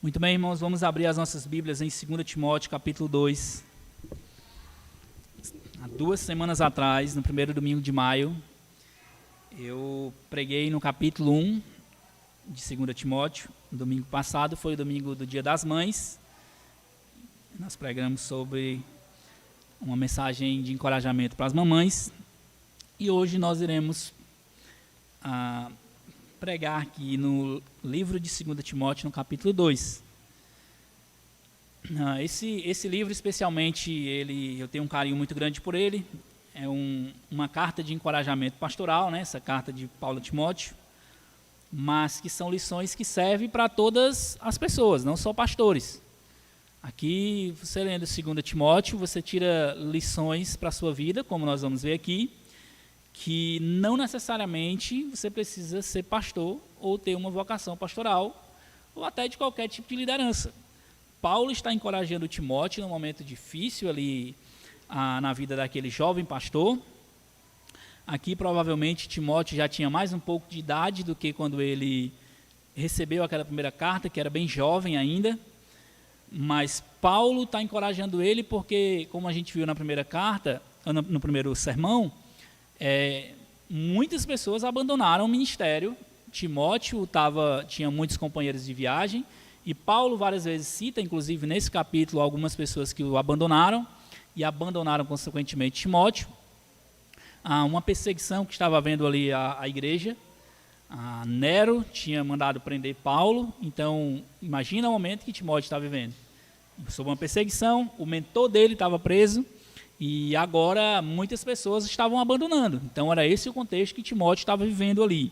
Muito bem, irmãos, vamos abrir as nossas Bíblias em 2 Timóteo, capítulo 2. Há 2 semanas atrás, no primeiro domingo de maio, eu preguei no capítulo 1 de 2 Timóteo. No domingo passado foi o domingo do Dia das Mães. Nós pregamos sobre uma mensagem de encorajamento para as mamães. E hoje nós iremos pregar aqui no livro de 2 Timóteo, no capítulo 2. Esse livro, especialmente, eu tenho um carinho muito grande por ele. É uma carta de encorajamento pastoral, né? Essa carta de Paulo a Timóteo, mas que são lições que servem para todas as pessoas, não só pastores. Aqui, você lendo 2 Timóteo, você tira lições para a sua vida, como nós vamos ver aqui, que não necessariamente você precisa ser pastor ou ter uma vocação pastoral ou até de qualquer tipo de liderança. Paulo está encorajando Timóteo num momento difícil ali na vida daquele jovem pastor. Aqui provavelmente Timóteo já tinha mais um pouco de idade do que quando ele recebeu aquela primeira carta, que era bem jovem ainda. Mas Paulo está encorajando ele porque, como a gente viu na primeira carta, no primeiro sermão, muitas pessoas abandonaram o ministério. Timóteo tinha muitos companheiros de viagem, e Paulo várias vezes cita, inclusive nesse capítulo, algumas pessoas que o abandonaram, e abandonaram consequentemente Timóteo. Uma perseguição que estava havendo ali a igreja. Nero tinha mandado prender Paulo, então imagina o momento que Timóteo está vivendo. Sob uma perseguição, o mentor dele estava preso, e agora muitas pessoas estavam abandonando. Então era esse o contexto que Timóteo estava vivendo ali.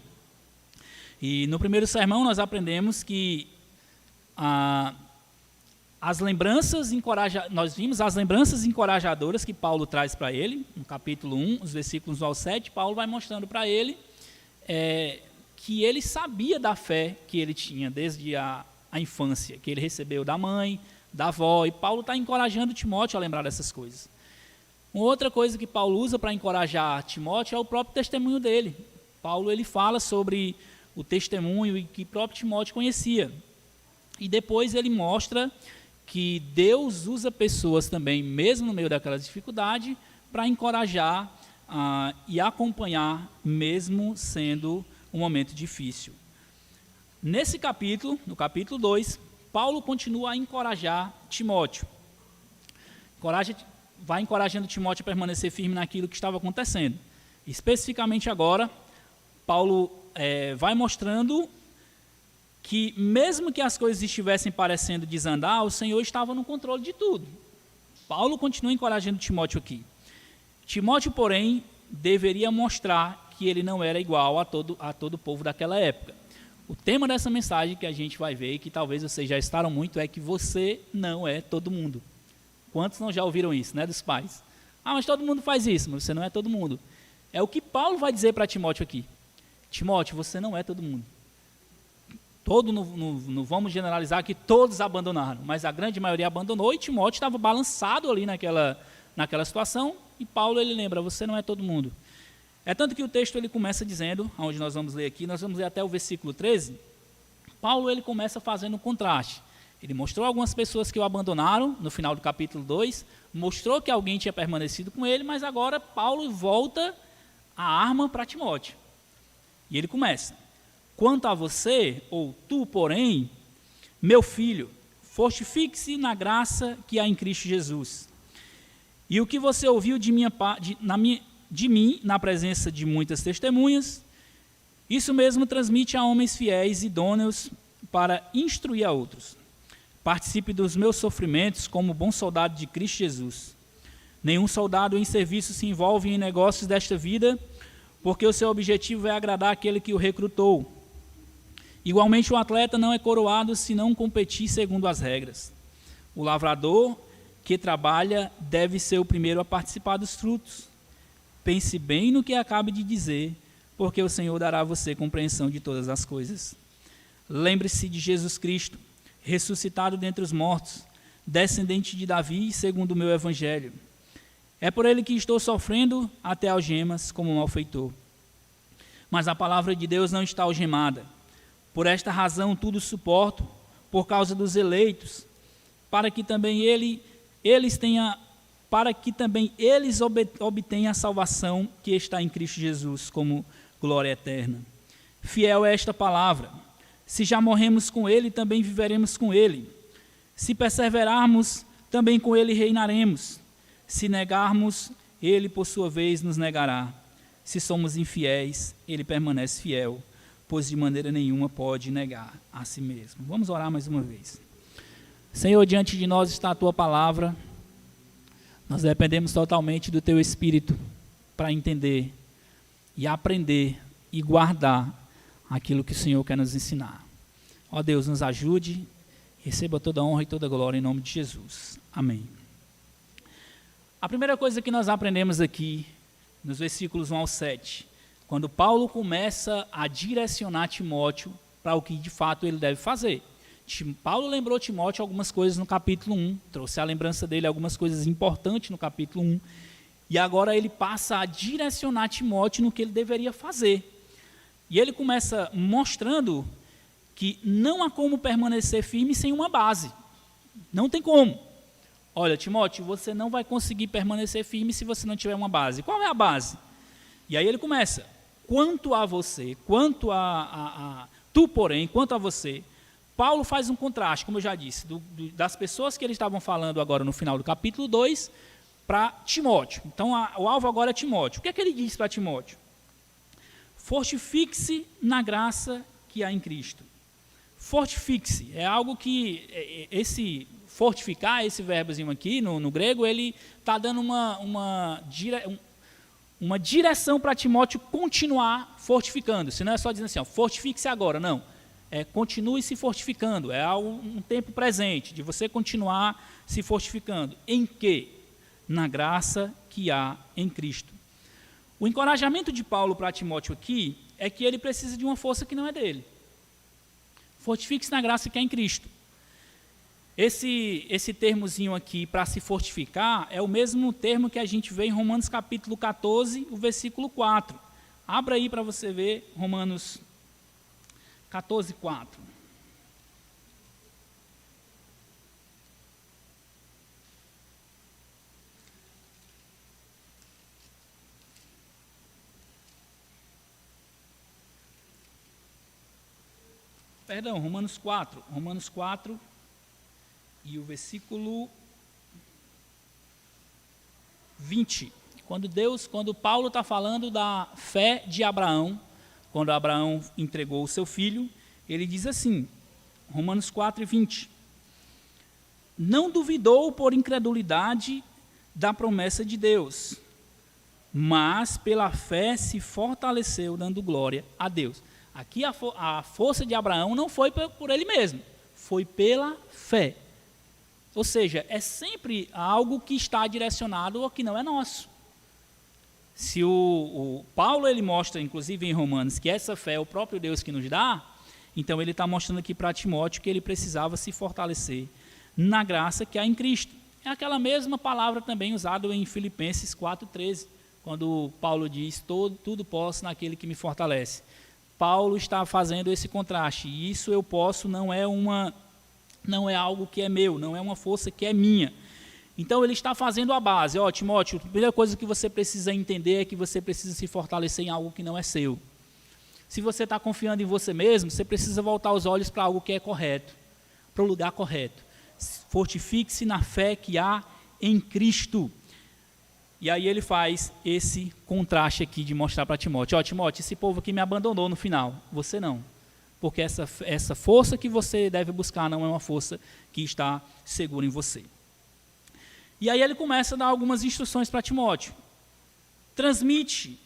E no primeiro sermão nós aprendemos que nós vimos as lembranças encorajadoras que Paulo traz para ele. No capítulo 1, os versículos 1 ao 7, Paulo vai mostrando para ele que ele sabia da fé que ele tinha desde a infância, que ele recebeu da mãe, da avó, e Paulo está encorajando Timóteo a lembrar dessas coisas. Uma outra coisa que Paulo usa para encorajar Timóteo é o próprio testemunho dele. Paulo ele fala sobre o testemunho que o próprio Timóteo conhecia. E depois ele mostra que Deus usa pessoas também, mesmo no meio daquela dificuldade, para encorajar e acompanhar, mesmo sendo um momento difícil. Nesse capítulo, no capítulo 2, Paulo continua a encorajar Timóteo. Vai encorajando Timóteo a permanecer firme naquilo que estava acontecendo. Especificamente agora, Paulo vai mostrando que mesmo que as coisas estivessem parecendo desandar, o Senhor estava no controle de tudo. Paulo continua encorajando Timóteo aqui. Timóteo, porém, deveria mostrar que ele não era igual a todo o povo daquela época. O tema dessa mensagem que a gente vai ver, e que talvez vocês já escutaram muito, é que você não é todo mundo. Quantos não já ouviram isso, né, dos pais? Mas todo mundo faz isso, mas você não é todo mundo. É o que Paulo vai dizer para Timóteo aqui. Timóteo, você não é todo mundo. Não vamos generalizar que todos abandonaram, mas a grande maioria abandonou, e Timóteo estava balançado ali naquela situação, e Paulo ele lembra, você não é todo mundo. É tanto que o texto ele começa dizendo, onde nós vamos ler aqui, nós vamos ler até o versículo 13, Paulo ele começa fazendo um contraste. Ele mostrou algumas pessoas que o abandonaram, no final do capítulo 2, mostrou que alguém tinha permanecido com ele, mas agora Paulo volta a arma para Timóteo. E ele começa, quanto a você, ou tu, porém, meu filho, fortifique-se na graça que há em Cristo Jesus. E o que você ouviu de mim na presença de muitas testemunhas, isso mesmo transmite a homens fiéis e idôneos para instruir a outros. Participe dos meus sofrimentos como bom soldado de Cristo Jesus. Nenhum soldado em serviço se envolve em negócios desta vida, porque o seu objetivo é agradar aquele que o recrutou. Igualmente, o atleta não é coroado se não competir segundo as regras. O lavrador que trabalha deve ser o primeiro a participar dos frutos. Pense bem no que acabe de dizer, porque o Senhor dará a você compreensão de todas as coisas. Lembre-se de Jesus Cristo, ressuscitado dentre os mortos, descendente de Davi, segundo o meu evangelho. É por ele que estou sofrendo até algemas como malfeitor. Mas a palavra de Deus não está algemada. Por esta razão tudo suporto, por causa dos eleitos, para que também eles obtenham a salvação que está em Cristo Jesus como glória eterna. Fiel é esta palavra. Se já morremos com ele, também viveremos com ele. Se perseverarmos, também com ele reinaremos. Se negarmos, ele por sua vez nos negará. Se somos infiéis, ele permanece fiel, pois de maneira nenhuma pode negar a si mesmo. Vamos orar mais uma vez. Senhor, diante de nós está a tua palavra. Nós dependemos totalmente do teu Espírito para entender e aprender e guardar aquilo que o Senhor quer nos ensinar. Ó Deus, nos ajude, receba toda a honra e toda a glória em nome de Jesus. Amém. A primeira coisa que nós aprendemos aqui, nos versículos 1 ao 7, quando Paulo começa a direcionar Timóteo para o que de fato ele deve fazer. Paulo lembrou Timóteo algumas coisas no capítulo 1, trouxe a lembrança dele algumas coisas importantes no capítulo 1, e agora ele passa a direcionar Timóteo no que ele deveria fazer. E ele começa mostrando que não há como permanecer firme sem uma base. Não tem como. Olha, Timóteo, você não vai conseguir permanecer firme se você não tiver uma base. Qual é a base? E aí ele começa. Quanto a você, tu, porém, quanto a você, Paulo faz um contraste, como eu já disse, das pessoas que eles estavam falando agora no final do capítulo 2 para Timóteo. Então, o alvo agora é Timóteo. O que é que ele diz para Timóteo? Fortifique-se na graça que há em Cristo. Fortifique-se é algo que, fortificar, esse verbozinho aqui no grego, ele está dando uma direção para Timóteo continuar fortificando. Se não é só dizendo assim, fortifique-se agora, não. Continue se fortificando, é um tempo presente, de você continuar se fortificando. Em quê? Na graça que há em Cristo. O encorajamento de Paulo para Timóteo aqui é que ele precisa de uma força que não é dele. Fortifique-se na graça que há em Cristo. Esse termozinho aqui, para se fortificar, é o mesmo termo que a gente vê em Romanos capítulo 14, o versículo 4. Abra aí para você ver Romanos 14, 4. Perdão, Romanos 4. Romanos 4 e o versículo 20. Quando Paulo está falando da fé de Abraão, quando Abraão entregou o seu filho, ele diz assim, Romanos 4 e 20, não duvidou por incredulidade da promessa de Deus, mas pela fé se fortaleceu, dando glória a Deus. Aqui a força de Abraão não foi por ele mesmo, foi pela fé. Ou seja, é sempre algo que está direcionado ao que não é nosso. Se o Paulo ele mostra, inclusive em Romanos, que essa fé é o próprio Deus que nos dá, então ele está mostrando aqui para Timóteo que ele precisava se fortalecer na graça que há em Cristo. É aquela mesma palavra também usada em Filipenses 4,13, quando Paulo diz, tudo posso naquele que me fortalece. Paulo está fazendo esse contraste, e isso eu posso não é algo que é meu, não é uma força que é minha. Então ele está fazendo a base. Timóteo, a primeira coisa que você precisa entender é que você precisa se fortalecer em algo que não é seu. Se você está confiando em você mesmo, você precisa voltar os olhos para algo que é correto, para o lugar correto. Fortifique-se na fé que há em Cristo. E aí ele faz esse contraste aqui de mostrar para Timóteo, Timóteo, esse povo aqui me abandonou no final, você não. Porque essa força que você deve buscar não é uma força que está segura em você. E aí ele começa a dar algumas instruções para Timóteo. Transmite,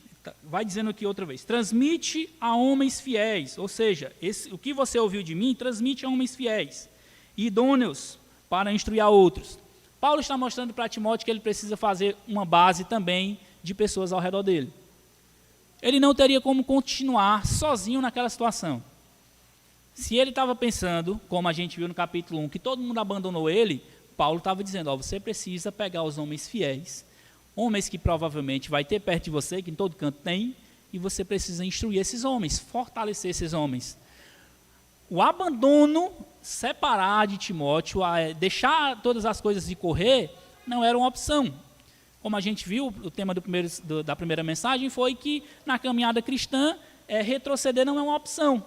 vai dizendo aqui outra vez, transmite a homens fiéis, ou seja, o que você ouviu de mim, transmite a homens fiéis, idôneos para instruir a outros. Paulo está mostrando para Timóteo que ele precisa fazer uma base também de pessoas ao redor dele. Ele não teria como continuar sozinho naquela situação. Se ele estava pensando, como a gente viu no capítulo 1, que todo mundo abandonou ele, Paulo estava dizendo, você precisa pegar os homens fiéis, homens que provavelmente vai ter perto de você, que em todo canto tem, e você precisa instruir esses homens, fortalecer esses homens. O abandono, separar de Timóteo, deixar todas as coisas de correr, não era uma opção. Como a gente viu, o tema da primeira mensagem foi que na caminhada cristã, retroceder não é uma opção.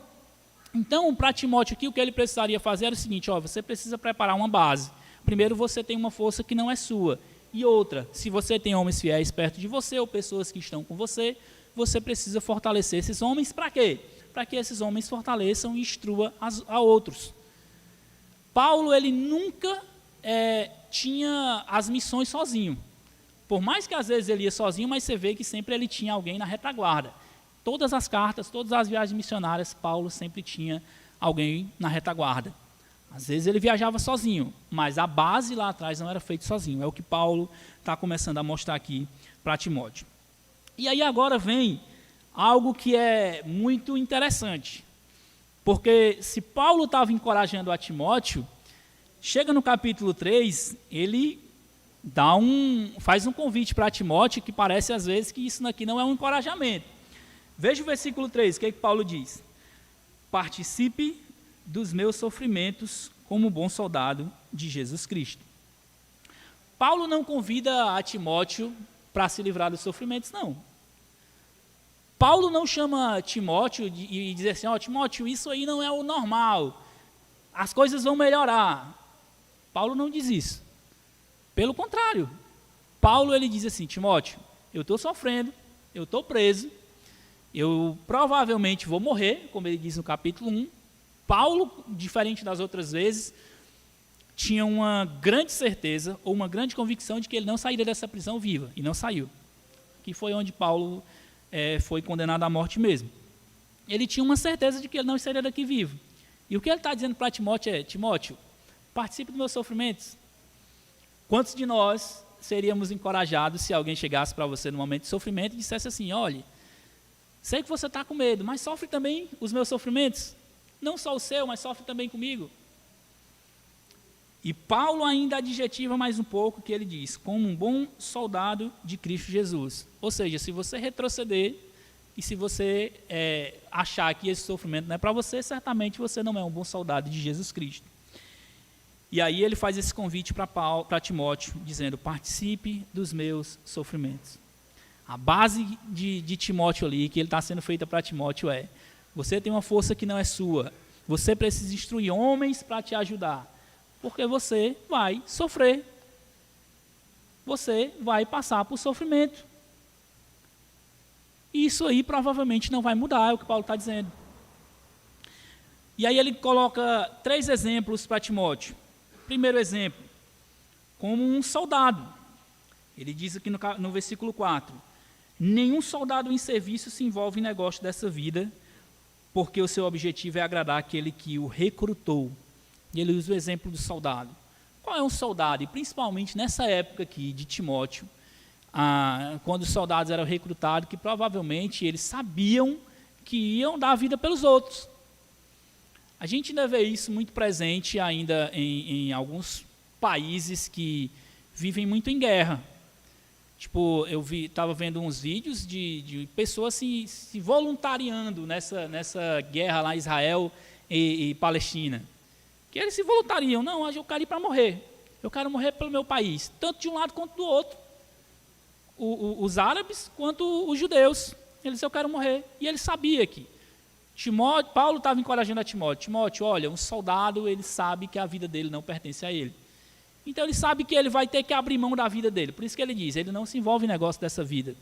Então, para Timóteo aqui, o que ele precisaria fazer era o seguinte: você precisa preparar uma base. Primeiro, você tem uma força que não é sua. E outra, se você tem homens fiéis perto de você ou pessoas que estão com você, você precisa fortalecer esses homens para quê? Para que esses homens fortaleçam e instruam a outros. Paulo, ele nunca tinha as missões sozinho. Por mais que às vezes ele ia sozinho, mas você vê que sempre ele tinha alguém na retaguarda. Todas as cartas, todas as viagens missionárias, Paulo sempre tinha alguém na retaguarda. Às vezes ele viajava sozinho, mas a base lá atrás não era feita sozinho. É o que Paulo está começando a mostrar aqui para Timóteo. E aí agora vem algo que é muito interessante. Porque se Paulo estava encorajando a Timóteo, chega no capítulo 3, ele faz um convite para Timóteo que parece às vezes que isso aqui não é um encorajamento. Veja o versículo 3, o que Paulo diz? Participe dos meus sofrimentos como bom soldado de Jesus Cristo. Paulo não convida a Timóteo para se livrar dos sofrimentos, não. Paulo não chama Timóteo e diz assim: Timóteo, isso aí não é o normal, as coisas vão melhorar. Paulo não diz isso. Pelo contrário, Paulo ele diz assim: Timóteo, eu estou sofrendo, eu estou preso, eu provavelmente vou morrer, como ele diz no capítulo 1. Paulo, diferente das outras vezes, tinha uma grande certeza ou uma grande convicção de que ele não sairia dessa prisão viva, e não saiu. Que foi onde Paulo foi condenado à morte mesmo. Ele tinha uma certeza de que ele não sairia daqui vivo. E o que ele está dizendo para Timóteo é: Timóteo, participe dos meus sofrimentos. Quantos de nós seríamos encorajados se alguém chegasse para você no momento de sofrimento e dissesse assim: olha, sei que você está com medo, mas sofre também os meus sofrimentos. Não só o seu, mas sofre também comigo. E Paulo ainda adjetiva mais um pouco, que ele diz: como um bom soldado de Cristo Jesus. Ou seja, se você retroceder e se você achar que esse sofrimento não é para você, certamente você não é um bom soldado de Jesus Cristo. E aí ele faz esse convite para Timóteo, dizendo: participe dos meus sofrimentos. A base de Timóteo ali, que ele está sendo feita para Timóteo é: você tem uma força que não é sua, você precisa instruir homens para te ajudar, porque você vai sofrer, você vai passar por sofrimento. E isso aí provavelmente não vai mudar, é o que Paulo está dizendo. E aí ele coloca 3 exemplos para Timóteo. Primeiro exemplo, como um soldado. Ele diz aqui no versículo 4, nenhum soldado em serviço se envolve em negócio dessa vida, porque o seu objetivo é agradar aquele que o recrutou. E ele usa o exemplo do soldado. Qual é um soldado? E principalmente nessa época aqui de Timóteo, quando os soldados eram recrutados, que provavelmente eles sabiam que iam dar a vida pelos outros. A gente ainda vê isso muito presente ainda em alguns países que vivem muito em guerra. Tipo, eu estava vendo uns vídeos de pessoas se voluntariando nessa guerra lá, Israel e Palestina. Que eles se voluntariam: não, eu quero ir para morrer. Eu quero morrer pelo meu país, tanto de um lado quanto do outro. Os árabes quanto os judeus. Eles: eu quero morrer. E ele sabia que Paulo estava encorajando a Timóteo: Timóteo, olha, um soldado, ele sabe que a vida dele não pertence a ele. Então ele sabe que ele vai ter que abrir mão da vida dele. Por isso que ele diz: ele não se envolve em negócio dessa vida.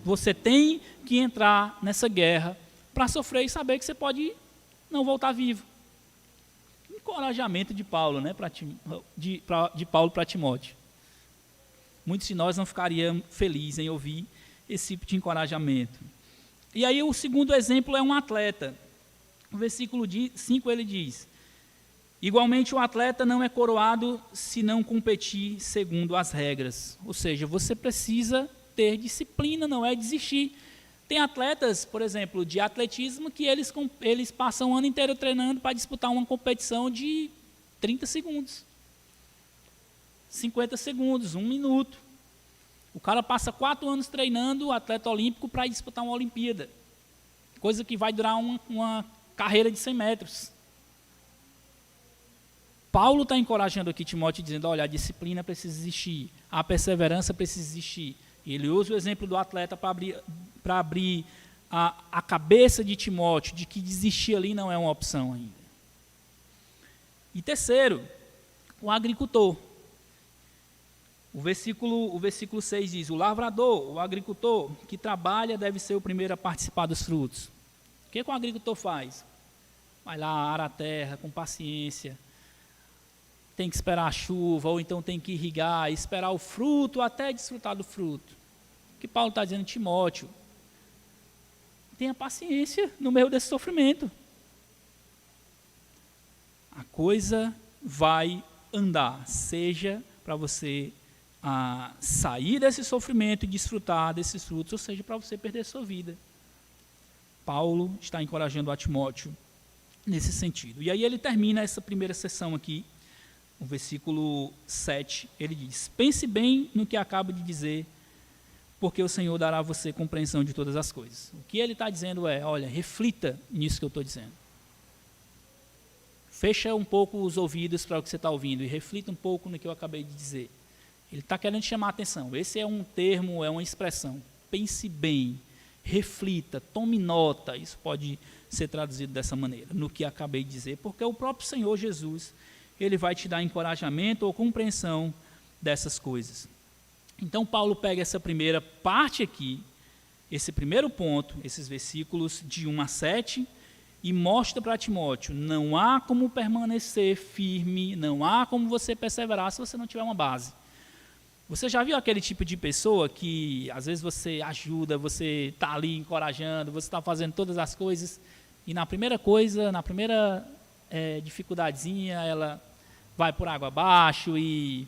Você tem que entrar nessa guerra para sofrer e saber que você pode não voltar vivo. Encorajamento de Paulo, né, de Paulo para Timóteo. Muitos de nós não ficariam felizes em ouvir esse tipo de encorajamento. E aí o segundo exemplo é um atleta. No versículo 5 ele diz: igualmente o atleta não é coroado se não competir segundo as regras. Ou seja, você precisa ter disciplina, não é desistir. Tem atletas, por exemplo, de atletismo, que eles passam o ano inteiro treinando para disputar uma competição de 30 segundos, 50 segundos, 1 minuto. O cara passa 4 anos treinando, o atleta olímpico, para disputar uma Olimpíada. Coisa que vai durar carreira de 100 metros. Paulo está encorajando aqui Timóteo, dizendo, olha, a disciplina precisa existir, a perseverança precisa existir. E ele usa o exemplo do atleta para abrir a cabeça de Timóteo, de que desistir ali não é uma opção ainda. E terceiro, o agricultor. O versículo 6 diz, o lavrador, o agricultor que trabalha deve ser o primeiro a participar dos frutos. O que o agricultor faz? Vai lá, ara a terra com paciência, tem que esperar a chuva, ou então tem que irrigar, esperar o fruto até desfrutar do fruto. O que Paulo está dizendo, Timóteo, tenha paciência no meio desse sofrimento. A coisa vai andar, seja para você sair desse sofrimento e desfrutar desses frutos, ou seja, para você perder sua vida. Paulo está encorajando a Timóteo nesse sentido. E aí ele termina essa primeira sessão aqui, no versículo 7, ele diz, pense bem no que acabo de dizer, porque o Senhor dará a você compreensão de todas as coisas. O que ele está dizendo é, olha, reflita nisso que eu estou dizendo. Fecha um pouco os ouvidos para o que você está ouvindo e reflita um pouco no que eu acabei de dizer. Ele está querendo chamar a atenção. Esse é um termo, é uma expressão. Pense bem, reflita, tome nota. Isso pode ser traduzido dessa maneira, no que acabei de dizer, porque o próprio Senhor Jesus, ele vai te dar encorajamento ou compreensão dessas coisas. Então, Paulo pega essa primeira parte aqui, esse primeiro ponto, esses versículos de 1 a 7, e mostra para Timóteo, não há como permanecer firme, não há como você perseverar se você não tiver uma base. Você já viu aquele tipo de pessoa que, às vezes, você ajuda, você está ali encorajando, você está fazendo todas as coisas, e na primeira coisa, na primeira dificuldadezinha, ela vai por água abaixo e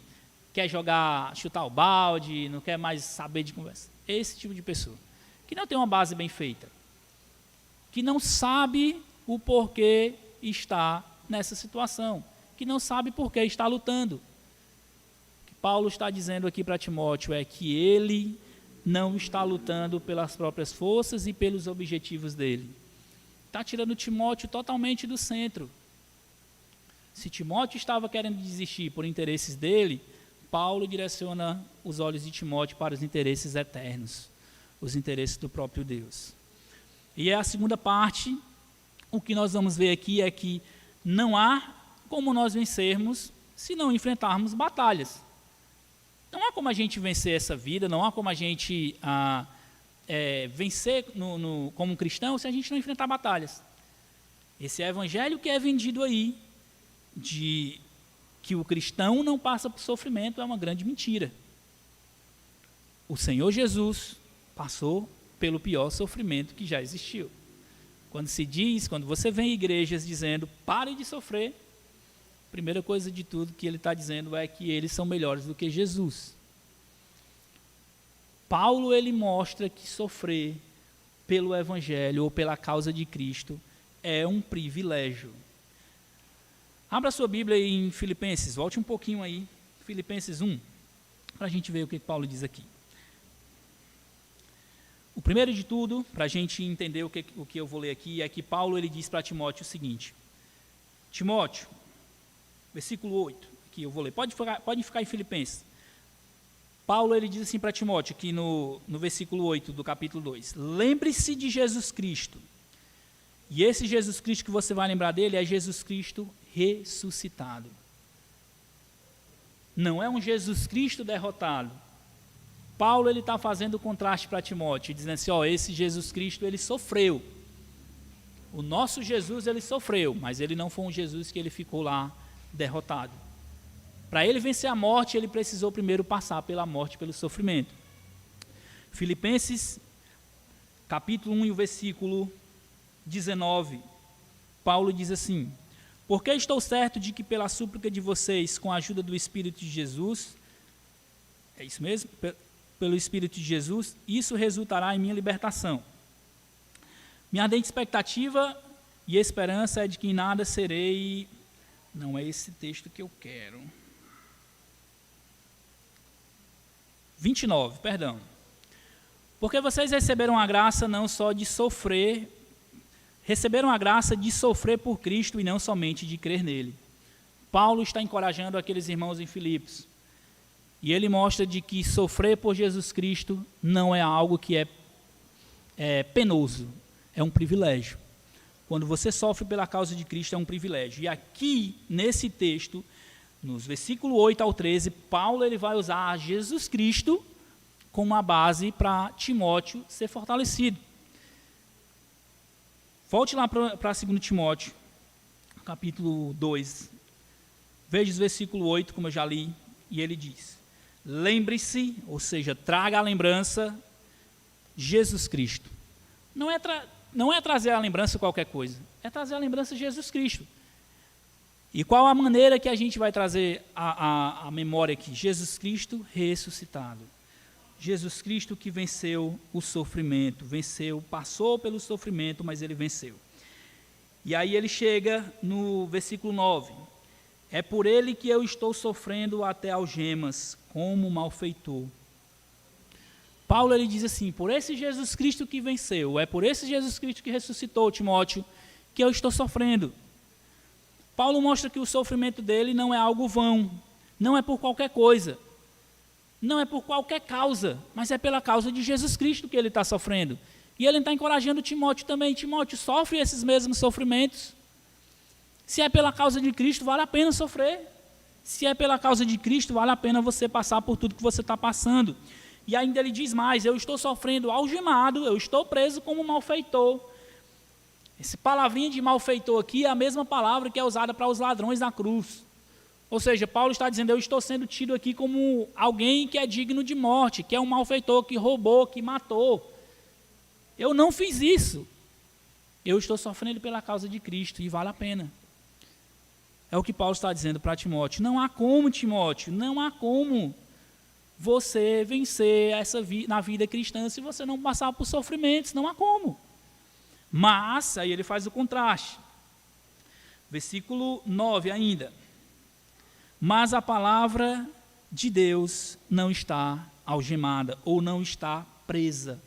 quer chutar o balde, não quer mais saber de conversa. Esse tipo de pessoa, que não tem uma base bem feita, que não sabe o porquê está nessa situação, que não sabe por que está lutando. O que Paulo está dizendo aqui para Timóteo é que ele não está lutando pelas próprias forças e pelos objetivos dele. Está tirando Timóteo totalmente do centro. Se Timóteo estava querendo desistir por interesses dele, Paulo direciona os olhos de Timóteo para os interesses eternos, os interesses do próprio Deus. E a segunda parte, o que nós vamos ver aqui é que não há como nós vencermos se não enfrentarmos batalhas. Não há como a gente vencer essa vida, não há como a gente vencer como cristão se a gente não enfrentar batalhas. Esse evangelho que é vendido aí, de que o cristão não passa por sofrimento, é uma grande mentira. O Senhor Jesus passou pelo pior sofrimento que já existiu. Quando você vê em igrejas dizendo, pare de sofrer, a primeira coisa de tudo que ele está dizendo é que eles são melhores do que Jesus. Paulo, ele mostra que sofrer pelo evangelho ou pela causa de Cristo é um privilégio. Abra sua Bíblia em Filipenses, volte um pouquinho aí, Filipenses 1, para a gente ver o que Paulo diz aqui. O primeiro de tudo, para a gente entender o que eu vou ler aqui, é que Paulo ele diz para Timóteo o seguinte, Timóteo, versículo 8, aqui eu vou ler, pode ficar em Filipenses. Paulo ele diz assim para Timóteo, aqui no versículo 8 do capítulo 2, lembre-se de Jesus Cristo, e esse Jesus Cristo que você vai lembrar dele é Jesus Cristo ressuscitado. Não é um Jesus Cristo derrotado. Paulo ele está fazendo o contraste para Timóteo, dizendo assim, esse Jesus Cristo ele sofreu. O nosso Jesus ele sofreu, mas ele não foi um Jesus que ele ficou lá derrotado. Para ele vencer a morte, ele precisou primeiro passar pela morte, pelo sofrimento. Filipenses, capítulo 1 e o versículo 19, Paulo diz assim, porque estou certo de que pela súplica de vocês, com a ajuda do Espírito de Jesus, é isso mesmo? Pelo Espírito de Jesus, isso resultará em minha libertação. Minha ardente expectativa e esperança é de que em nada serei... Não é esse texto que eu quero. 29, perdão. Porque vocês receberam a graça não só de sofrer, receberam a graça de sofrer por Cristo e não somente de crer nele. Paulo está encorajando aqueles irmãos em Filipos. E ele mostra de que sofrer por Jesus Cristo não é algo que é penoso, é um privilégio. Quando você sofre pela causa de Cristo, é um privilégio. E aqui, nesse texto, nos versículos 8 ao 13, Paulo ele vai usar Jesus Cristo como uma base para Timóteo ser fortalecido. Volte lá para 2 Timóteo, capítulo 2. Veja o versículo 8, como eu já li, e ele diz: lembre-se, ou seja, traga à lembrança Jesus Cristo. Não é trazer à lembrança qualquer coisa, é trazer à lembrança Jesus Cristo. E qual a maneira que a gente vai trazer a memória aqui? Jesus Cristo ressuscitado. Jesus Cristo que venceu o sofrimento, passou pelo sofrimento, mas ele venceu. E aí ele chega no versículo 9. É por ele que eu estou sofrendo até algemas, como malfeitor. Paulo ele diz assim: por esse Jesus Cristo que venceu, é por esse Jesus Cristo que ressuscitou, Timóteo, que eu estou sofrendo. Paulo mostra que o sofrimento dele não é algo vão, não é por qualquer coisa, não é por qualquer causa, mas é pela causa de Jesus Cristo que ele está sofrendo. E ele está encorajando Timóteo também. Timóteo, sofre esses mesmos sofrimentos. Se é pela causa de Cristo, vale a pena sofrer. Se é pela causa de Cristo, vale a pena você passar por tudo que você está passando. E ainda ele diz mais: eu estou sofrendo algemado, eu estou preso como malfeitor. Essa palavrinha de malfeitor aqui é a mesma palavra que é usada para os ladrões na cruz. Ou seja, Paulo está dizendo: eu estou sendo tido aqui como alguém que é digno de morte, que é um malfeitor, que roubou, que matou. Eu não fiz isso. Eu estou sofrendo pela causa de Cristo e vale a pena. É o que Paulo está dizendo para Timóteo. Não há como, Timóteo, não há como você vencer na vida cristã se você não passar por sofrimentos, não há como. Mas, aí ele faz o contraste. Versículo 9 ainda. Mas a palavra de Deus não está algemada ou não está presa.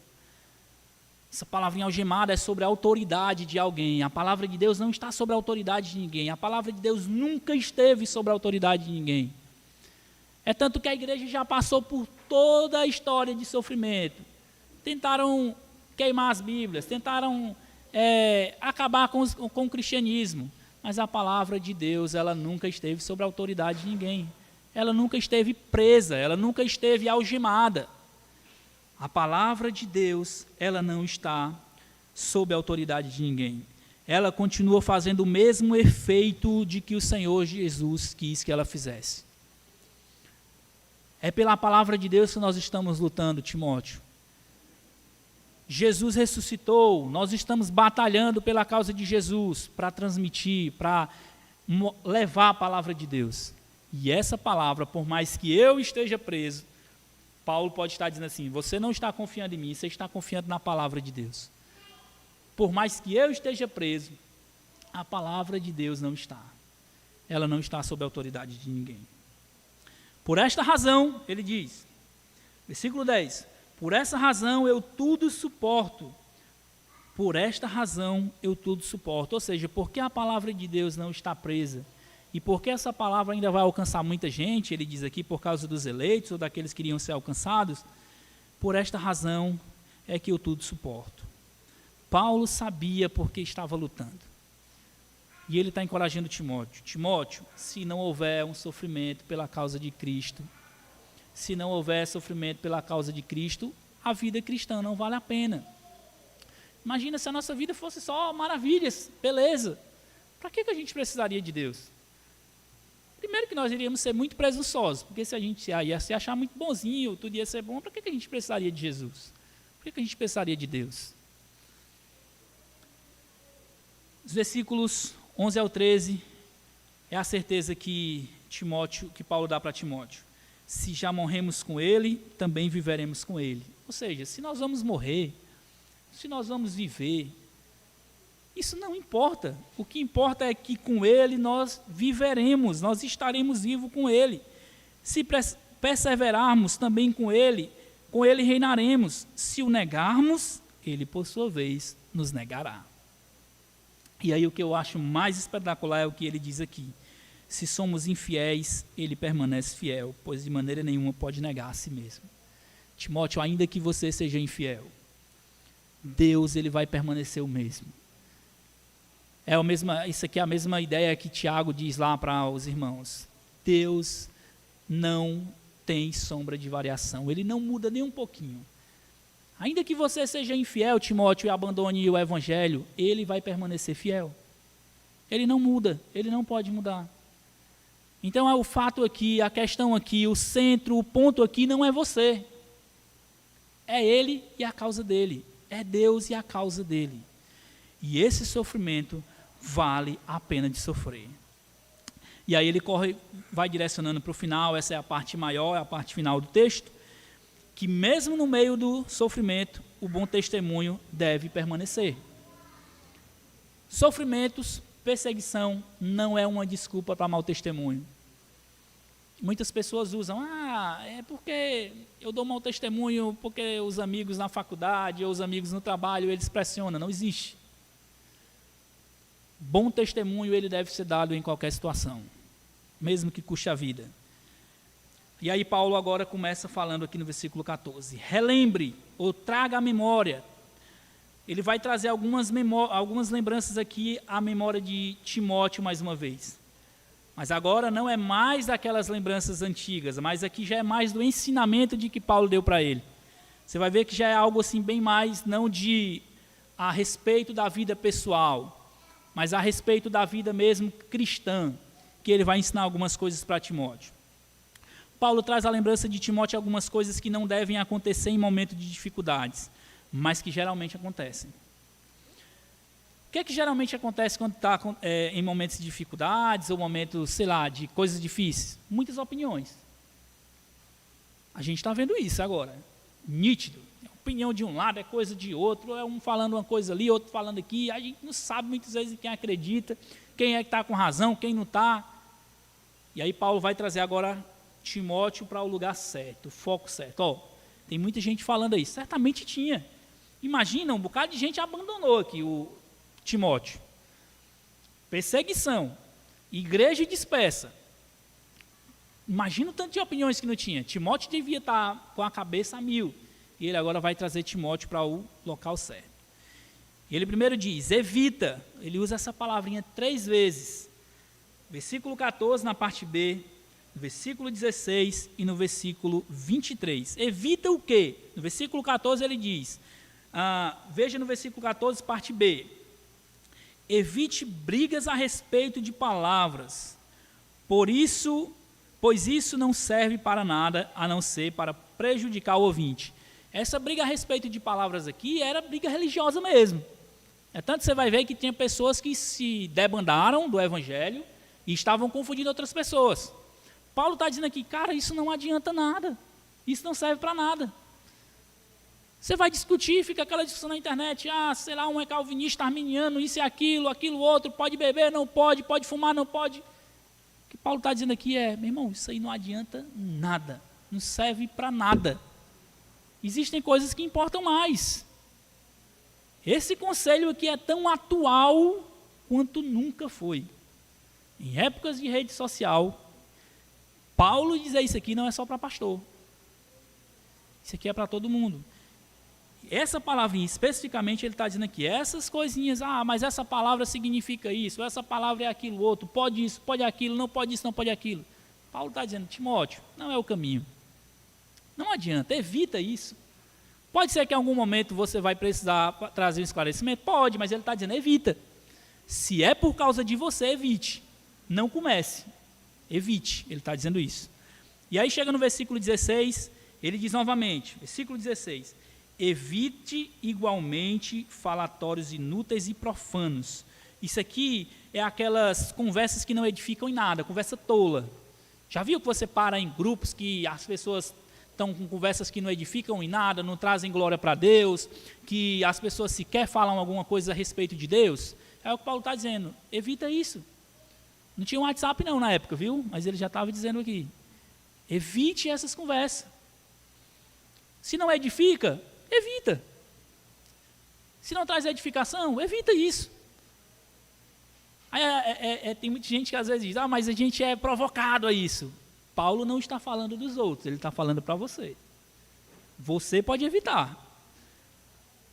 Essa palavrinha algemada é sobre a autoridade de alguém. A palavra de Deus não está sobre a autoridade de ninguém. A palavra de Deus nunca esteve sobre a autoridade de ninguém. É tanto que a igreja já passou por toda a história de sofrimento. Tentaram queimar as Bíblias, tentaram acabar com o cristianismo. Mas a palavra de Deus, ela nunca esteve sobre a autoridade de ninguém. Ela nunca esteve presa, ela nunca esteve algemada. A palavra de Deus, ela não está sob a autoridade de ninguém. Ela continua fazendo o mesmo efeito de que o Senhor Jesus quis que ela fizesse. É pela palavra de Deus que nós estamos lutando, Timóteo. Jesus ressuscitou, nós estamos batalhando pela causa de Jesus, para transmitir, para levar a palavra de Deus. E essa palavra, por mais que eu esteja preso, Paulo pode estar dizendo assim: você não está confiando em mim, você está confiando na palavra de Deus. Por mais que eu esteja preso, a palavra de Deus não está. Ela não está sob a autoridade de ninguém. Por esta razão, ele diz, versículo 10, por essa razão eu tudo suporto. Por esta razão eu tudo suporto. Ou seja, porque a palavra de Deus não está presa, e porque essa palavra ainda vai alcançar muita gente, ele diz aqui, por causa dos eleitos ou daqueles que iriam ser alcançados, por esta razão é que eu tudo suporto. Paulo sabia porque estava lutando. E ele está encorajando Timóteo. Timóteo, se não houver um sofrimento pela causa de Cristo, se não houver sofrimento pela causa de Cristo, a vida cristã não vale a pena. Imagina se a nossa vida fosse só maravilhas, beleza. Para que a gente precisaria de Deus? Primeiro que nós iríamos ser muito presunçosos, porque se a gente ia se achar muito bonzinho, tudo ia ser bom, para que a gente precisaria de Jesus? Por que a gente precisaria de Deus? Os versículos 11 ao 13 é a certeza que Paulo dá para Timóteo. Se já morremos com ele, também viveremos com ele. Ou seja, se nós vamos morrer, se nós vamos viver, isso não importa. O que importa é que com ele nós viveremos, nós estaremos vivos com ele. Se perseverarmos também com ele reinaremos. Se o negarmos, ele por sua vez nos negará. E aí o que eu acho mais espetacular é o que ele diz aqui. Se somos infiéis, ele permanece fiel, pois de maneira nenhuma pode negar a si mesmo. Timóteo, ainda que você seja infiel, Deus ele vai permanecer o mesmo. Isso aqui é a mesma ideia que Tiago diz lá para os irmãos. Deus não tem sombra de variação, ele não muda nem um pouquinho. Ainda que você seja infiel, Timóteo, e abandone o evangelho, ele vai permanecer fiel. Ele não muda, ele não pode mudar. Então é o fato aqui, a questão aqui, o centro, o ponto aqui não é você. É ele e a causa dele. É Deus e a causa dele. E esse sofrimento vale a pena de sofrer. E aí ele vai direcionando para o final, essa é a parte maior, é a parte final do texto, que mesmo no meio do sofrimento, o bom testemunho deve permanecer. Sofrimentos, perseguição, não é uma desculpa para mau testemunho. Muitas pessoas usam, é porque eu dou mau testemunho porque os amigos na faculdade ou os amigos no trabalho, eles pressionam. Não existe. Bom testemunho, ele deve ser dado em qualquer situação, mesmo que custe a vida. E aí Paulo agora começa falando aqui no versículo 14. Relembre, ou traga à memória. Ele vai trazer algumas lembranças aqui à memória de Timóteo mais uma vez. Mas agora não é mais daquelas lembranças antigas, mas aqui já é mais do ensinamento de que Paulo deu para ele. Você vai ver que já é algo assim bem mais, não a respeito da vida pessoal, mas a respeito da vida mesmo cristã, que ele vai ensinar algumas coisas para Timóteo. Paulo traz a lembrança de Timóteo algumas coisas que não devem acontecer em momentos de dificuldades, mas que geralmente acontecem. O que é que geralmente acontece quando está em momentos de dificuldades ou momentos, sei lá, de coisas difíceis? Muitas opiniões. A gente está vendo isso agora, nítido. É opinião de um lado, é coisa de outro, é um falando uma coisa ali, outro falando aqui. A gente não sabe muitas vezes quem acredita, quem é que está com razão, quem não está. E aí Paulo vai trazer agora Timóteo para o lugar certo, o foco certo. Tem muita gente falando aí, certamente tinha. Imagina, um bocado de gente abandonou aqui o Timóteo. Perseguição, igreja dispersa. Imagina o tanto de opiniões que não tinha. Timóteo devia estar com a cabeça a mil. E ele agora vai trazer Timóteo para o local certo. Ele primeiro diz, evita. Ele usa essa palavrinha 3 vezes. Versículo 14 na parte B, no versículo 16 e no versículo 23. Evita o quê? No versículo 14 ele diz, veja no versículo 14, parte B. Evite brigas a respeito de palavras, pois isso não serve para nada, a não ser para prejudicar o ouvinte. Essa briga a respeito de palavras aqui era briga religiosa mesmo. Tanto você vai ver que tinha pessoas que se debandaram do evangelho e estavam confundindo outras pessoas. Paulo está dizendo aqui, cara, isso não adianta nada, isso não serve para nada. Você vai discutir, fica aquela discussão na internet, sei lá, um é calvinista, arminiano, isso e aquilo outro, pode beber, não pode fumar, não pode. O que Paulo está dizendo aqui meu irmão, isso aí não adianta nada, não serve para nada. Existem coisas que importam mais. Esse conselho aqui é tão atual quanto nunca foi. Em épocas de rede social, Paulo dizer isso aqui não é só para pastor. Isso aqui é para todo mundo. Essa palavrinha, especificamente, ele está dizendo aqui, essas coisinhas, mas essa palavra significa isso, essa palavra é aquilo outro, pode isso, pode aquilo, não pode isso, não pode aquilo. Paulo está dizendo, Timóteo, não é o caminho. Não adianta, evita isso. Pode ser que em algum momento você vai precisar trazer um esclarecimento? Pode, mas ele está dizendo, evita. Se é por causa de você, evite. Não comece. Evite, ele está dizendo isso. E aí chega no versículo 16, ele diz novamente, versículo 16, evite igualmente falatórios inúteis e profanos. Isso aqui é aquelas conversas que não edificam em nada, conversa tola. Já viu que você para em grupos que as pessoas estão com conversas que não edificam em nada, não trazem glória para Deus, que as pessoas sequer falam alguma coisa a respeito de Deus? É o que Paulo está dizendo, evita isso. Não tinha um WhatsApp não na época, viu? Mas ele já estava dizendo aqui, evite essas conversas. Se não edifica, evita. Se não traz edificação, evita isso. Aí, tem muita gente que às vezes diz, mas a gente é provocado a isso. Paulo não está falando dos outros, ele está falando para você. Você pode evitar.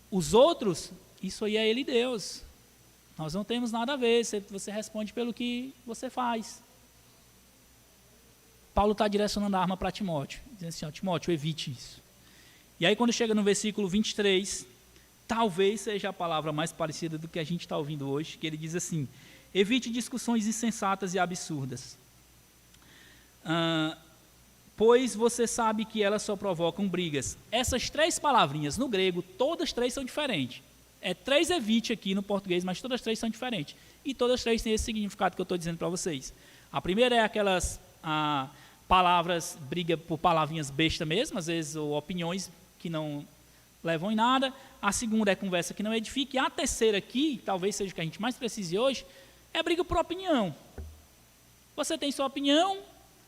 Os outros, isso aí é ele e Deus. Nós não temos nada a ver, você responde pelo que você faz. Paulo está direcionando a arma para Timóteo, dizendo assim, Timóteo, evite isso. E aí quando chega no versículo 23, talvez seja a palavra mais parecida do que a gente está ouvindo hoje, que ele diz assim, evite discussões insensatas e absurdas, pois você sabe que elas só provocam brigas. Essas 3 palavrinhas no grego, todas 3 são diferentes. 3 evite aqui no português, mas todas 3 são diferentes. E todas 3 têm esse significado que eu estou dizendo para vocês. A primeira é aquelas palavras, briga por palavrinhas besta mesmo, às vezes, ou opiniões que não levam em nada. A segunda é conversa que não edifica. E a terceira aqui, talvez seja o que a gente mais precise hoje, é briga por opinião. Você tem sua opinião,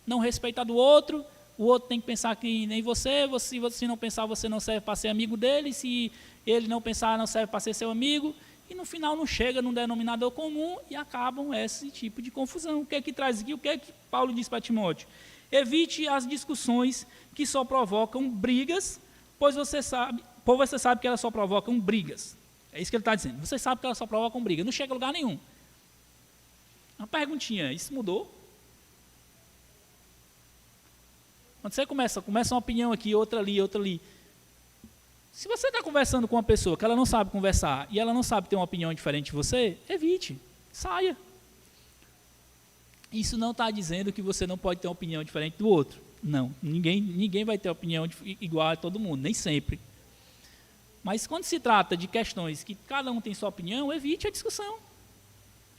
não respeita a do outro, o outro tem que pensar que nem você, se você não pensar, você não serve para ser amigo dele, se ele não pensar, não serve para ser seu amigo, e no final não chega num denominador comum e acabam esse tipo de confusão. O que é que traz aqui? O que é que Paulo diz para Timóteo? Evite as discussões que só provocam brigas, pois você sabe que elas só provocam brigas. É isso que ele está dizendo. Você sabe que elas só provocam brigas. Não chega a lugar nenhum. Uma perguntinha, isso mudou? Quando você começa uma opinião aqui, outra ali. Se você está conversando com uma pessoa que ela não sabe conversar e ela não sabe ter uma opinião diferente de você, evite, saia. Isso não está dizendo que você não pode ter uma opinião diferente do outro. Não, ninguém vai ter opinião igual a todo mundo, nem sempre. Mas quando se trata de questões que cada um tem sua opinião, evite a discussão.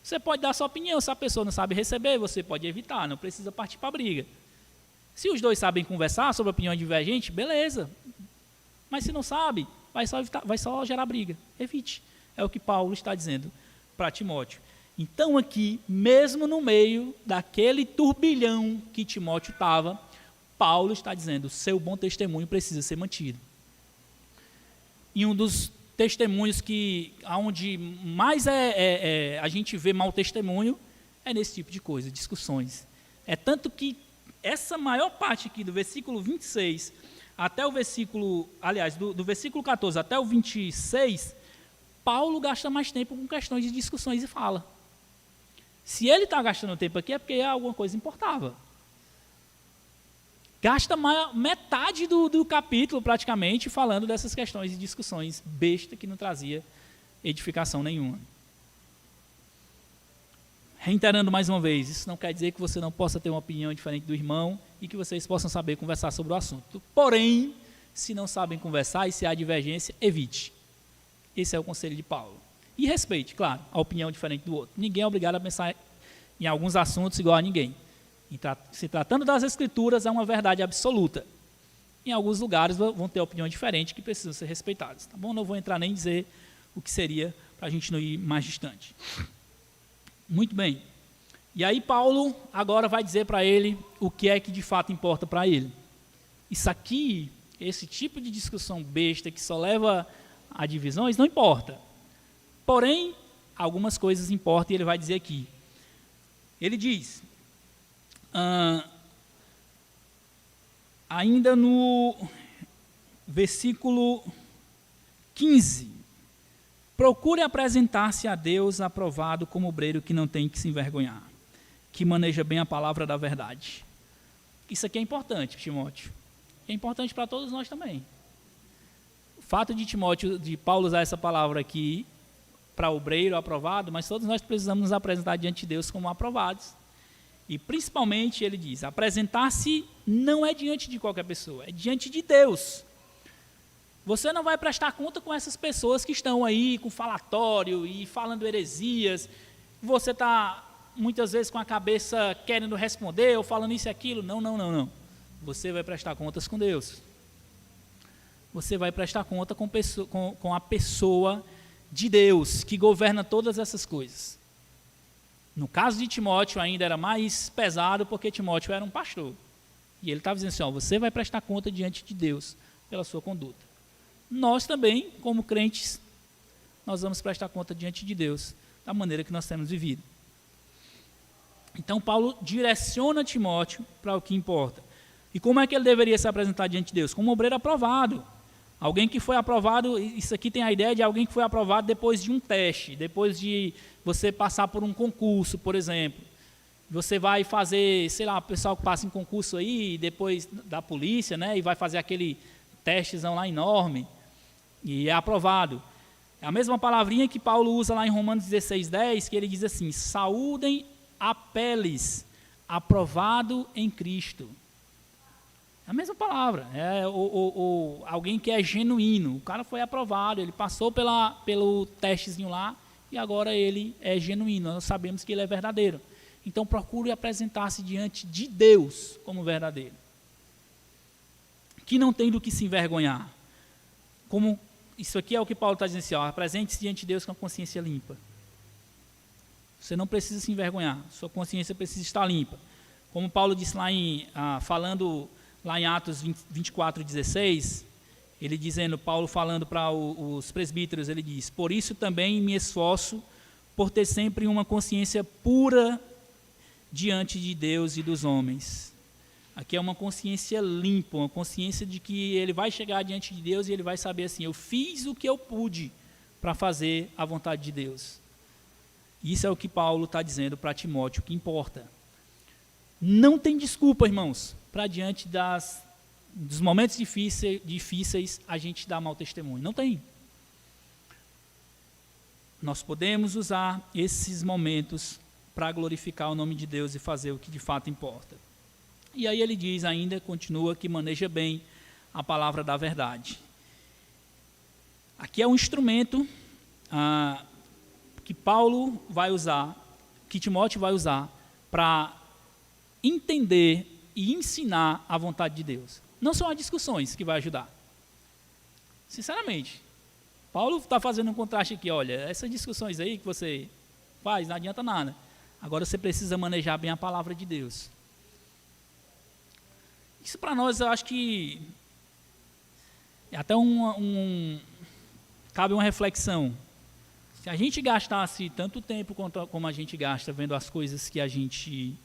Você pode dar sua opinião, se a pessoa não sabe receber, você pode evitar, não precisa partir para a briga. Se os dois sabem conversar sobre opinião divergente, beleza. Mas se não sabe, vai só gerar briga. Evite. É o que Paulo está dizendo para Timóteo. Então aqui, mesmo no meio daquele turbilhão que Timóteo estava, Paulo está dizendo, seu bom testemunho precisa ser mantido. E um dos testemunhos onde mais a gente vê mau testemunho, é nesse tipo de coisa, discussões. É tanto que essa maior parte aqui do versículo 26 até o versículo, aliás, do versículo 14 até o 26, Paulo gasta mais tempo com questões de discussões e fala. Se ele está gastando tempo aqui é porque alguma coisa importava. Gasta metade do capítulo praticamente falando dessas questões e discussões besta que não trazia edificação nenhuma. Reiterando mais uma vez, isso não quer dizer que você não possa ter uma opinião diferente do irmão e que vocês possam saber conversar sobre o assunto. Porém, se não sabem conversar e se há divergência, evite. Esse é o conselho de Paulo. E respeite, claro, a opinião diferente do outro. Ninguém é obrigado a pensar em alguns assuntos igual a ninguém. Se tratando das Escrituras, é uma verdade absoluta. Em alguns lugares vão ter opiniões diferentes que precisam ser respeitadas. Tá bom? Não vou entrar nem dizer o que seria para a gente não ir mais distante. Muito bem. E aí Paulo agora vai dizer para ele o que é que de fato importa para ele. Isso aqui, esse tipo de discussão besta que só leva a divisões, não importa. Porém, algumas coisas importam e ele vai dizer aqui. Ele diz, ainda no versículo 15, procure apresentar-se a Deus aprovado como obreiro que não tem que se envergonhar, que maneja bem a palavra da verdade. Isso aqui é importante, Timóteo. É importante para todos nós também. O fato de Paulo usar essa palavra aqui para obreiro aprovado, mas todos nós precisamos nos apresentar diante de Deus como aprovados. E principalmente, ele diz, apresentar-se não é diante de qualquer pessoa, é diante de Deus. Você não vai prestar conta com essas pessoas que estão aí com falatório e falando heresias. Você está, muitas vezes, com a cabeça querendo responder ou falando isso e aquilo. Não. Você vai prestar contas com Deus. Você vai prestar conta com a pessoa de Deus, que governa todas essas coisas. No caso de Timóteo ainda era mais pesado, porque Timóteo era um pastor. E ele estava dizendo assim, você vai prestar conta diante de Deus pela sua conduta. Nós também, como crentes, nós vamos prestar conta diante de Deus da maneira que nós temos vivido. Então, Paulo direciona Timóteo para o que importa. E como é que ele deveria se apresentar diante de Deus? Como um obreiro aprovado. Alguém que foi aprovado, isso aqui tem a ideia de alguém que foi aprovado depois de um teste, depois de você passar por um concurso, por exemplo. Você vai fazer, sei lá, o pessoal que passa em concurso aí, depois da polícia, né, e vai fazer aquele testezão lá enorme, e é aprovado. É a mesma palavrinha que Paulo usa lá em Romanos 16:10, que ele diz assim: saúdem Apeles, aprovado em Cristo. É a mesma palavra, é alguém que é genuíno. O cara foi aprovado, ele passou pelo testezinho lá e agora ele é genuíno, nós sabemos que ele é verdadeiro. Então procure apresentar-se diante de Deus como verdadeiro, que não tem do que se envergonhar. Como isso aqui é o que Paulo está dizendo assim, apresente-se diante de Deus com a consciência limpa. Você não precisa se envergonhar, sua consciência precisa estar limpa. Como Paulo disse lá falando lá em Atos 24:16, ele dizendo, Paulo falando para os presbíteros, ele diz: por isso também me esforço por ter sempre uma consciência pura diante de Deus e dos homens. Aqui é uma consciência limpa, uma consciência de que ele vai chegar diante de Deus e ele vai saber assim, eu fiz o que eu pude para fazer a vontade de Deus. Isso é o que Paulo está dizendo para Timóteo, que importa. Não tem desculpa, irmãos, para diante dos momentos difíceis a gente dar mau testemunho. Não tem. Nós podemos usar esses momentos para glorificar o nome de Deus e fazer o que de fato importa. E aí ele diz ainda, continua, que maneja bem a palavra da verdade. Aqui é um instrumento que Paulo vai usar, que Timóteo vai usar para entender e ensinar a vontade de Deus. Não são as discussões que vai ajudar. Sinceramente, Paulo está fazendo um contraste aqui, olha, essas discussões aí que você faz, não adianta nada. Agora você precisa manejar bem a palavra de Deus. Isso para nós eu acho que é até cabe uma reflexão. Se a gente gastasse tanto tempo como a gente gasta vendo as coisas que a gente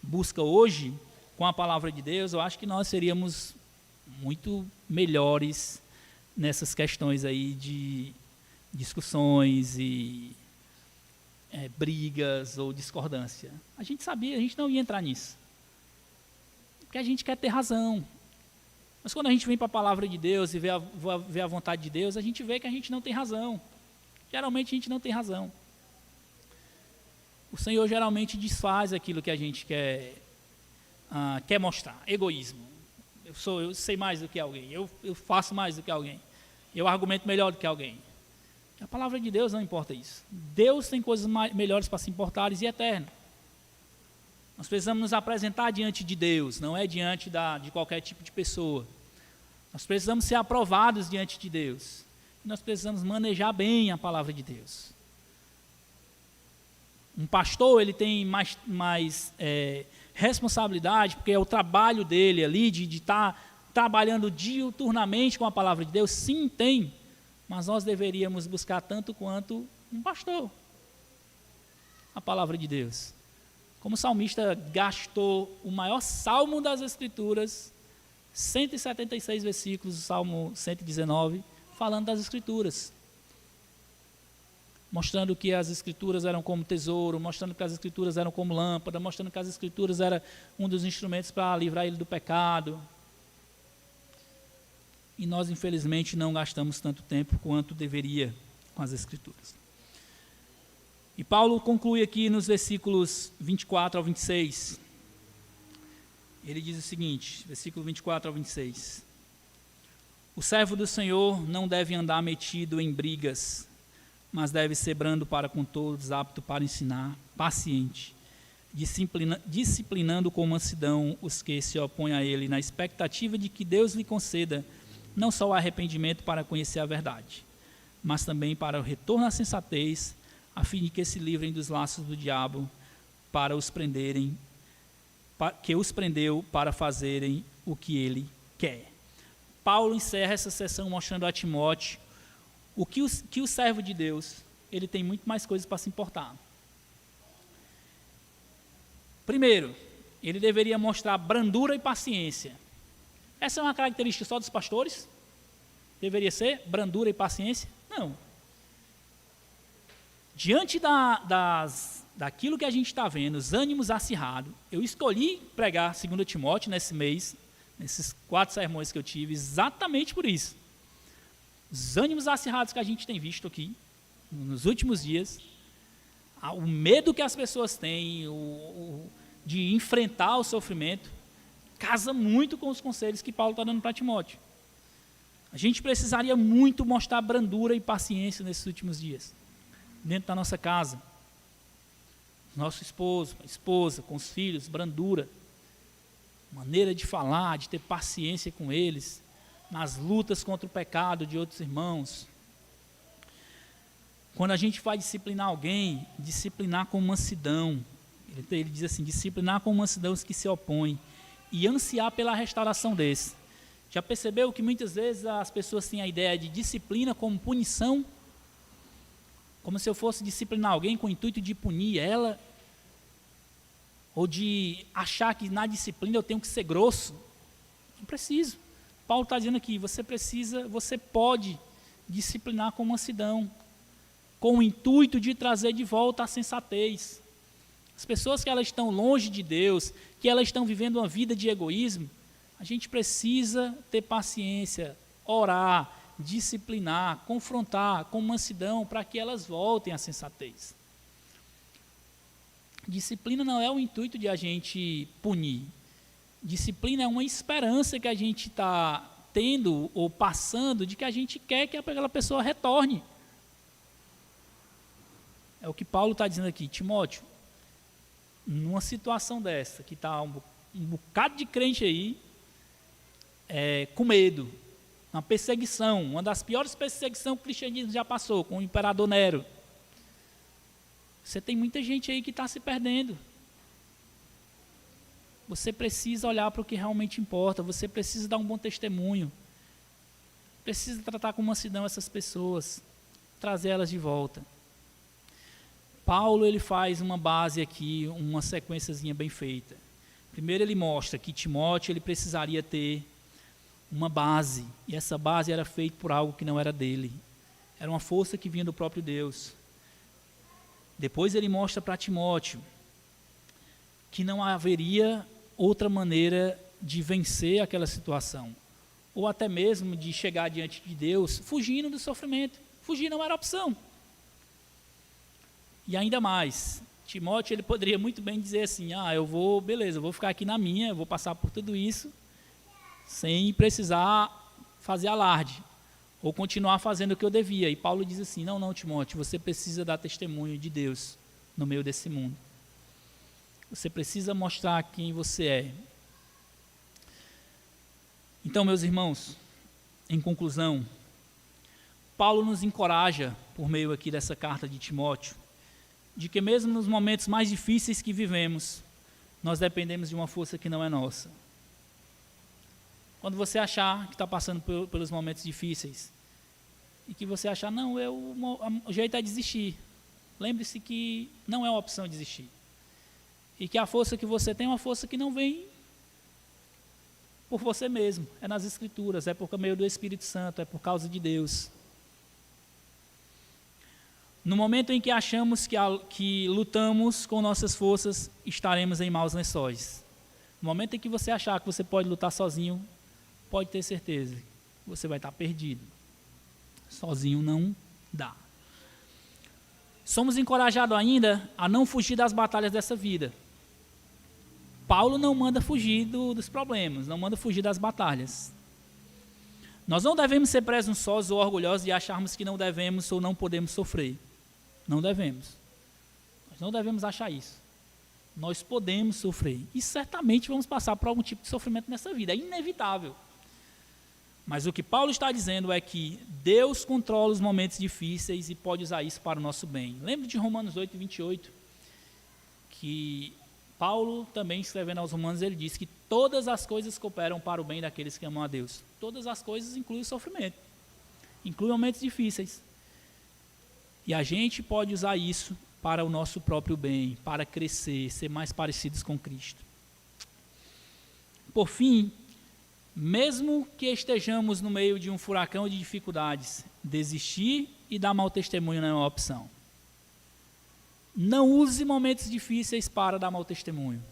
busca hoje com a palavra de Deus, eu acho que nós seríamos muito melhores nessas questões aí de discussões e brigas ou discordância. A gente sabia, a gente não ia entrar nisso. Porque a gente quer ter razão. Mas quando a gente vem para a palavra de Deus e vê a vontade de Deus, a gente vê que a gente não tem razão. Geralmente a gente não tem razão. O Senhor geralmente desfaz aquilo que a gente quer mostrar. Egoísmo. Eu sei mais do que alguém. Eu faço mais do que alguém. Eu argumento melhor do que alguém. A palavra de Deus não importa isso. Deus tem coisas melhores para se importar e eternas. Nós precisamos nos apresentar diante de Deus, não é diante de qualquer tipo de pessoa. Nós precisamos ser aprovados diante de Deus. Nós precisamos manejar bem a palavra de Deus. Um pastor, ele tem mais responsabilidade, porque é o trabalho dele ali, de estar trabalhando diuturnamente com a palavra de Deus. Sim, tem, mas nós deveríamos buscar tanto quanto um pastor a palavra de Deus. Como o salmista gastou o maior salmo das Escrituras, 176 versículos do Salmo 119, falando das Escrituras. Mostrando que as Escrituras eram como tesouro, mostrando que as Escrituras eram como lâmpada, mostrando que as Escrituras eram um dos instrumentos para livrar ele do pecado. E nós, infelizmente, não gastamos tanto tempo quanto deveria com as Escrituras. E Paulo conclui aqui nos versículos 24 ao 26. Ele diz o seguinte, versículo 24 ao 26. O servo do Senhor não deve andar metido em brigas, mas deve ser brando para com todos, apto para ensinar, paciente, disciplinando com mansidão os que se opõem a ele, na expectativa de que Deus lhe conceda não só o arrependimento para conhecer a verdade, mas também para o retorno à sensatez, a fim de que se livrem dos laços do diabo, para os prenderem, que os prendeu para fazerem o que ele quer. Paulo encerra essa sessão mostrando a Timóteo que o servo de Deus, ele tem muito mais coisas para se importar. Primeiro, ele deveria mostrar brandura e paciência. Essa é uma característica só dos pastores? Deveria ser brandura e paciência? Não. Diante daquilo que a gente está vendo, os ânimos acirrados, eu escolhi pregar 2 Timóteo nesse mês, nesses 4 sermões que eu tive, exatamente por isso. Os ânimos acirrados que a gente tem visto aqui, nos últimos dias, o medo que as pessoas têm de enfrentar o sofrimento, casa muito com os conselhos que Paulo está dando para Timóteo. A gente precisaria muito mostrar brandura e paciência nesses últimos dias, dentro da nossa casa. Nosso esposo, esposa, com os filhos, brandura, maneira de falar, de ter paciência com eles, nas lutas contra o pecado de outros irmãos. Quando a gente vai disciplinar alguém, disciplinar com mansidão. Ele diz assim, disciplinar com mansidão os que se opõem e ansiar pela restauração desse. Já percebeu que muitas vezes as pessoas têm a ideia de disciplina como punição? Como se eu fosse disciplinar alguém com o intuito de punir ela, ou de achar que na disciplina eu tenho que ser grosso. Não preciso. Paulo está dizendo aqui, você pode disciplinar com mansidão, com o intuito de trazer de volta a sensatez. As pessoas que elas estão longe de Deus, que elas estão vivendo uma vida de egoísmo, a gente precisa ter paciência, orar, disciplinar, confrontar com mansidão para que elas voltem à sensatez. Disciplina não é o intuito de a gente punir. Disciplina é uma esperança que a gente está tendo ou passando de que a gente quer que aquela pessoa retorne. É o que Paulo está dizendo aqui. Timóteo, numa situação dessa, que está um bocado de crente aí, com medo, uma perseguição, uma das piores perseguições que o cristianismo já passou, com o imperador Nero. Você tem muita gente aí que está se perdendo. Você precisa olhar para o que realmente importa, você precisa dar um bom testemunho, precisa tratar com mansidão essas pessoas, trazer elas de volta. Paulo ele faz uma base aqui, uma sequenciazinha bem feita. Primeiro ele mostra que Timóteo ele precisaria ter uma base, e essa base era feita por algo que não era dele, era uma força que vinha do próprio Deus. Depois ele mostra para Timóteo que não haveria outra maneira de vencer aquela situação, ou até mesmo de chegar diante de Deus fugindo do sofrimento. Fugir não era opção. E ainda mais, Timóteo ele poderia muito bem dizer assim, eu vou ficar aqui na minha, eu vou passar por tudo isso, sem precisar fazer alarde, ou continuar fazendo o que eu devia. E Paulo diz assim, não, Timóteo, você precisa dar testemunho de Deus no meio desse mundo. Você precisa mostrar quem você é. Então, meus irmãos, em conclusão, Paulo nos encoraja, por meio aqui dessa carta de Timóteo, de que mesmo nos momentos mais difíceis que vivemos, nós dependemos de uma força que não é nossa. Quando você achar que está passando pelos momentos difíceis, e que você achar, o jeito é desistir, lembre-se que não é uma opção desistir. E que a força que você tem é uma força que não vem por você mesmo, é nas Escrituras, é por meio do Espírito Santo, é por causa de Deus. No momento em que achamos que lutamos com nossas forças, estaremos em maus lençóis. No momento em que você achar que você pode lutar sozinho, pode ter certeza, você vai estar perdido. Sozinho não dá. Somos encorajados ainda a não fugir das batalhas dessa vida. Paulo não manda fugir dos problemas, não manda fugir das batalhas. Nós não devemos ser presunçosos ou orgulhosos e acharmos que não devemos ou não podemos sofrer. Não devemos. Nós não devemos achar isso. Nós podemos sofrer. E certamente vamos passar por algum tipo de sofrimento nessa vida. É inevitável. Mas o que Paulo está dizendo é que Deus controla os momentos difíceis e pode usar isso para o nosso bem. Lembre de Romanos 8, 28, que Paulo também escrevendo aos Romanos, ele diz que todas as coisas cooperam para o bem daqueles que amam a Deus. Todas as coisas incluem o sofrimento, incluem momentos difíceis. E a gente pode usar isso para o nosso próprio bem, para crescer, ser mais parecidos com Cristo. Por fim, mesmo que estejamos no meio de um furacão de dificuldades, desistir e dar mau testemunho não é uma opção. Não use momentos difíceis para dar mau testemunho.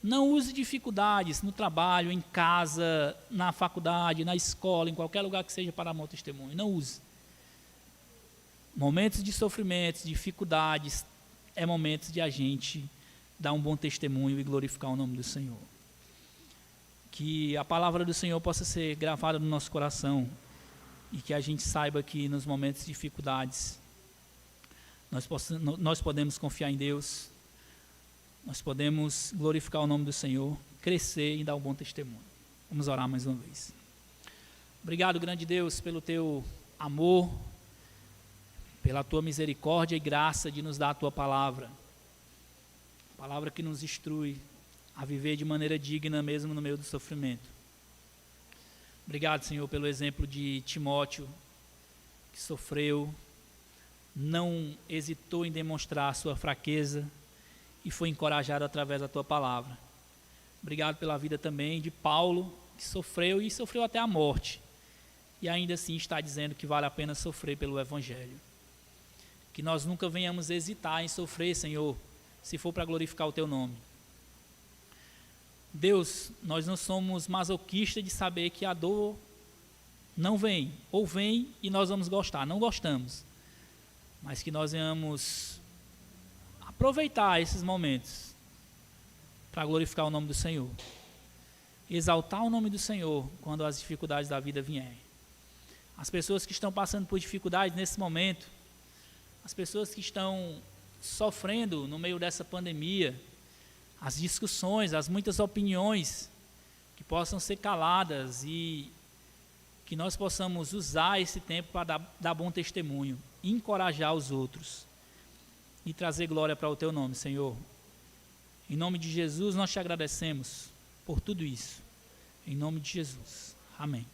Não use dificuldades no trabalho, em casa, na faculdade, na escola, em qualquer lugar que seja para dar mau testemunho. Não use. Momentos de sofrimentos, dificuldades, é momentos de a gente dar um bom testemunho e glorificar o nome do Senhor. Que a palavra do Senhor possa ser gravada no nosso coração e que a gente saiba que nos momentos de dificuldades nós podemos confiar em Deus, nós podemos glorificar o nome do Senhor, crescer e dar um bom testemunho. Vamos orar mais uma vez. Obrigado, grande Deus, pelo teu amor, pela tua misericórdia e graça de nos dar a tua palavra. Palavra que nos instrui a viver de maneira digna mesmo no meio do sofrimento. Obrigado, Senhor, pelo exemplo de Timóteo, que sofreu, não hesitou em demonstrar a sua fraqueza e foi encorajado através da tua palavra. Obrigado pela vida também de Paulo, que sofreu e sofreu até a morte, e ainda assim está dizendo que vale a pena sofrer pelo Evangelho. Que nós nunca venhamos hesitar em sofrer, Senhor, se for para glorificar o teu nome. Deus, nós não somos masoquistas de saber que a dor não vem, ou vem e nós vamos gostar, não gostamos, mas que nós venhamos aproveitar esses momentos para glorificar o nome do Senhor, exaltar o nome do Senhor quando as dificuldades da vida vierem. As pessoas que estão passando por dificuldades nesse momento, as pessoas que estão sofrendo no meio dessa pandemia, as discussões, as muitas opiniões que possam ser caladas e que nós possamos usar esse tempo para dar bom testemunho, encorajar os outros e trazer glória para o teu nome, Senhor. Em nome de Jesus nós te agradecemos por tudo isso. Em nome de Jesus. Amém.